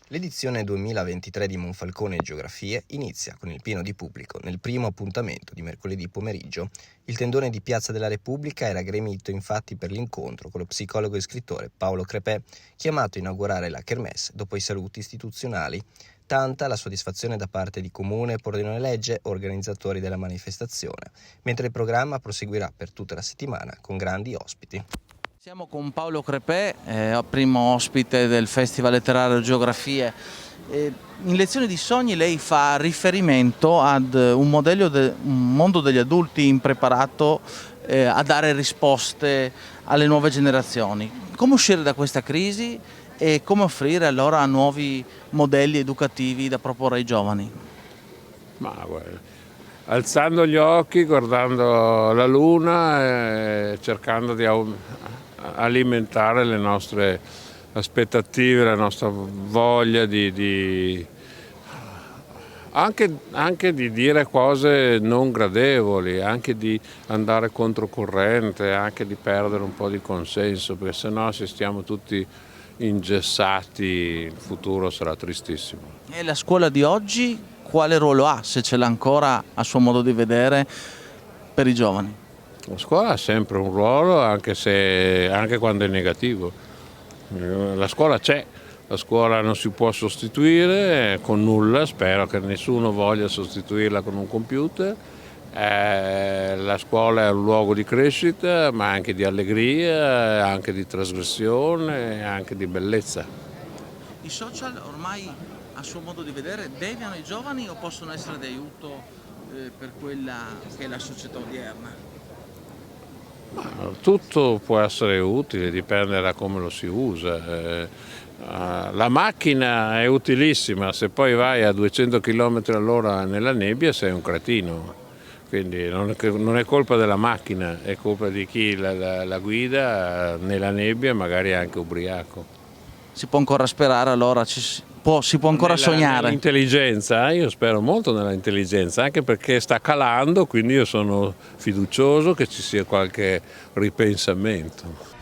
L'edizione 2023 di Monfalcone Geografie inizia con il pieno di pubblico nel primo appuntamento di mercoledì pomeriggio. Il tendone di Piazza della Repubblica era gremito infatti per l'incontro con lo psicologo e scrittore Paolo Crepè, chiamato a inaugurare la Kermesse dopo i saluti istituzionali. Tanta la soddisfazione da parte di Comune, Pordenone Legge, organizzatori della manifestazione, mentre il programma proseguirà per tutta la settimana con grandi ospiti. Siamo con Paolo Crepè, primo ospite del Festival Letterario Geografie. In Lezioni di Sogni lei fa riferimento ad un mondo degli adulti impreparato a dare risposte alle nuove generazioni. Come uscire da questa crisi e come offrire allora nuovi modelli educativi da proporre ai giovani? Alzando gli occhi, guardando la luna e cercando di alimentare le nostre aspettative, la nostra voglia anche di dire cose non gradevoli, anche di andare controcorrente, anche di perdere un po' di consenso, perché sennò se stiamo tutti ingessati il futuro sarà tristissimo. E la scuola di oggi quale ruolo ha, se ce l'ha ancora a suo modo di vedere, per i giovani? La scuola ha sempre un ruolo, anche quando è negativo. La scuola c'è, la scuola non si può sostituire con nulla, spero che nessuno voglia sostituirla con un computer. La scuola è un luogo di crescita, ma anche di allegria, anche di trasgressione, anche di bellezza. I social ormai, a suo modo di vedere, deviano ai giovani o possono essere di aiuto per quella che è la società odierna? Tutto può essere utile, dipende da come lo si usa. La macchina è utilissima, se poi vai a 200 km all'ora nella nebbia sei un cretino, quindi non è colpa della macchina, è colpa di chi la guida nella nebbia, magari anche ubriaco. Si può ancora sperare allora, si può ancora sognare? Nell'intelligenza, io spero molto nella intelligenza, anche perché sta calando, quindi io sono fiducioso che ci sia qualche ripensamento.